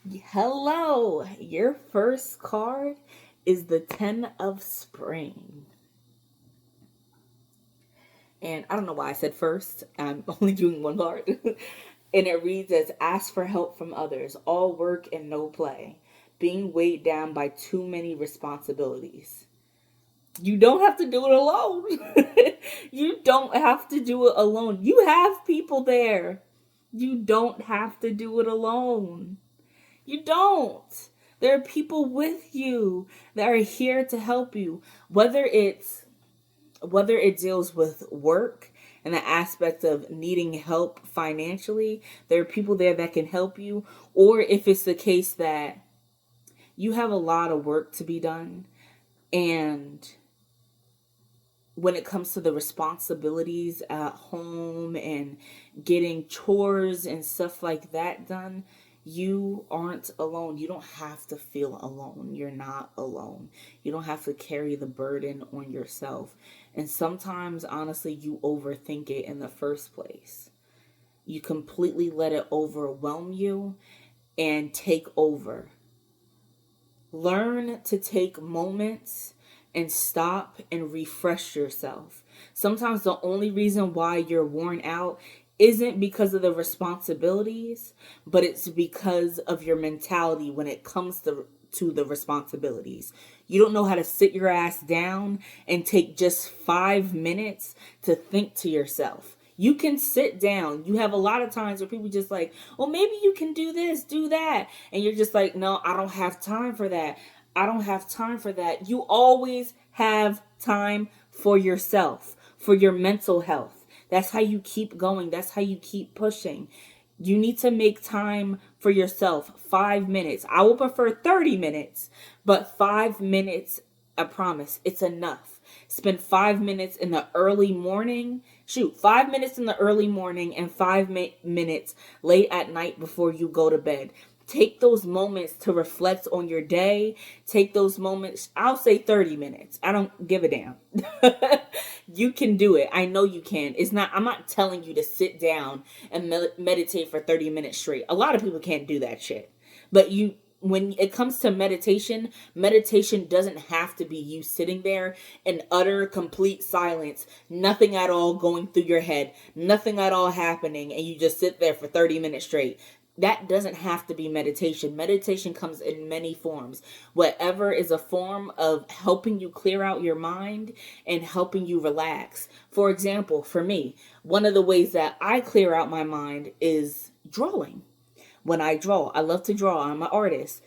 Hello, your first card is the 10 of Spring. And I don't know why I said first. I'm only doing one card. And it reads as ask for help from others, all work and no play, being weighed down by too many responsibilities. You don't have to do it alone. You don't have to do it alone. You have people there. You don't have to do it alone. You don't. There are people with you that are here to help you. Whether it deals with work and the aspect of needing help financially, there are people there that can help you. Or if it's the case that you have a lot of work to be done, and when it comes to the responsibilities at home and getting chores and stuff like that done, you aren't alone. You don't have to feel alone. You're not alone. You don't have to carry the burden on yourself. And sometimes, honestly, you overthink it in the first place. You completely let it overwhelm you and take over. Learn to take moments and stop and refresh yourself. Sometimes the only reason why you're worn out isn't because of the responsibilities, but it's because of your mentality when it comes to the responsibilities. You don't know how to sit your ass down and take just 5 minutes to think to yourself. You can sit down. You have a lot of times where people just like, well, maybe you can do this, do that. And you're just like, no, I don't have time for that. I don't have time for that. You always have time for yourself, for your mental health. That's how you keep going. That's how you keep pushing. You need to make time for yourself. 5 minutes. I will prefer 30 minutes, but 5 minutes, I promise, it's enough. Spend 5 minutes in the early morning. Shoot, 5 minutes in the early morning and 5 minutes late at night before you go to bed. Take those moments to reflect on your day. Take those moments. I'll say 30 minutes. I don't give a damn. You can do it. I know you can. I'm not telling you to sit down and meditate for 30 minutes straight. A lot of people can't do that shit. But when it comes to meditation doesn't have to be you sitting there in utter complete silence, nothing at all going through your head, nothing at all happening, and you just sit there for 30 minutes straight. That doesn't have to be meditation. Meditation comes in many forms. Whatever is a form of helping you clear out your mind and helping you relax. For example, for me, one of the ways that I clear out my mind is drawing. When I draw, I love to draw. I'm an artist.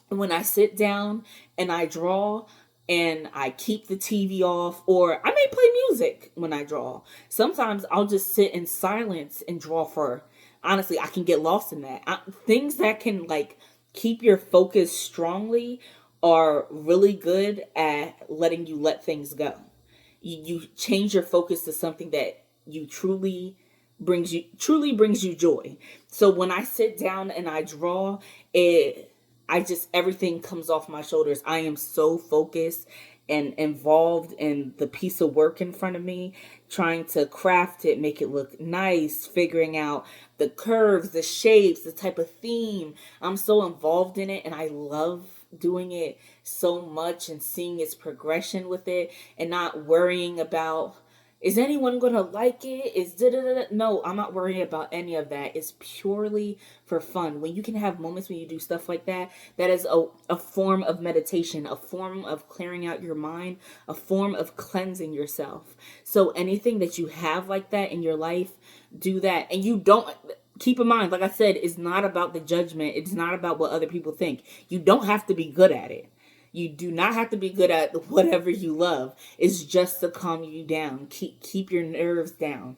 When I sit down and I draw, and I keep the TV off, or I may play music when I draw. Sometimes I'll just sit in silence and draw for, honestly, I can get lost in that. Things that can like keep your focus strongly are really good at letting you let things go. You change your focus to something that you truly brings you joy. So when I sit down and I draw, it I just everything comes off my shoulders. I am so focused and involved in the piece of work in front of me, trying to craft it, make it look nice, figuring out the curves, the shapes, the type of theme. I'm so involved in it and I love doing it so much and seeing its progression with it and not worrying about, is anyone gonna like it? Is da da da? No, I'm not worrying about any of that. It's purely for fun. When you can have moments when you do stuff like that, that is a form of meditation, a form of clearing out your mind, a form of cleansing yourself. So anything that you have like that in your life, do that. And you don't, keep in mind, like I said, it's not about the judgment. It's not about what other people think. You don't have to be good at it. You do not have to be good at whatever you love. It's just to calm you down. Keep your nerves down.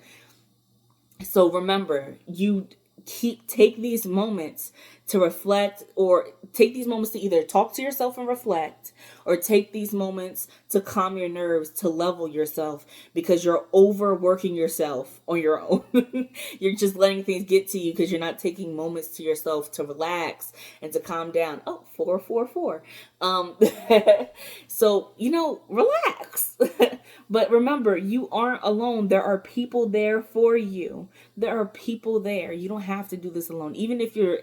So remember, you take these moments to reflect, or take these moments to either talk to yourself and reflect, or take these moments to calm your nerves, to level yourself, because you're overworking yourself on your own. You're just letting things get to you because you're not taking moments to yourself to relax and to calm down. Oh, 444. So, relax. But remember, you aren't alone. There are people there for you. There are people there. You don't have to do this alone. Even if you're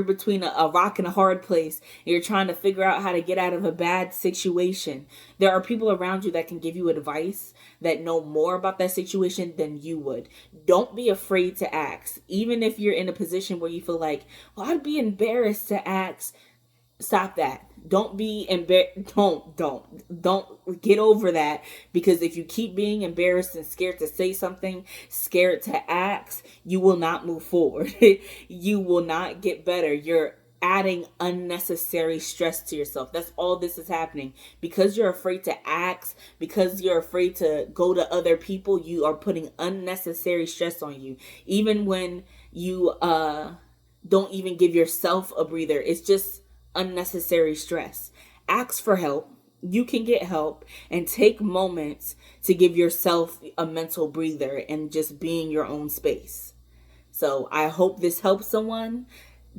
between a rock and a hard place, and you're trying to figure out how to get out of a bad situation. There are people around you that can give you advice, that know more about that situation than you would. Don't be afraid to ask. Even if you're in a position where you feel like, well, I'd be embarrassed to ask. Stop that. Don't be embarrassed. Don't get over that, because if you keep being embarrassed and scared to say something, scared to ask, you will not move forward. You will not get better. You're adding unnecessary stress to yourself. That's all this is happening. Because you're afraid to ask, because you're afraid to go to other people, you are putting unnecessary stress on you. Even when you don't even give yourself a breather, it's just unnecessary stress. Ask for help. You can get help, and take moments to give yourself a mental breather and just be in your own space. So I hope this helps someone.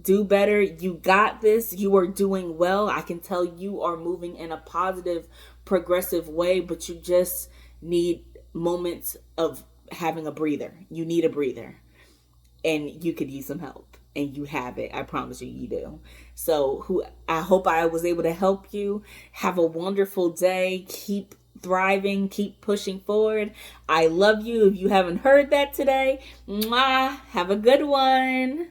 Do better. You got this. You are doing well. I can tell you are moving in a positive, progressive way, but you just need moments of having a breather. You need a breather, and you could use some help, and you have it. I promise you, you do. So I hope I was able to help you. Have a wonderful day. Keep thriving. Keep pushing forward. I love you. If you haven't heard that today, mwah, have a good one.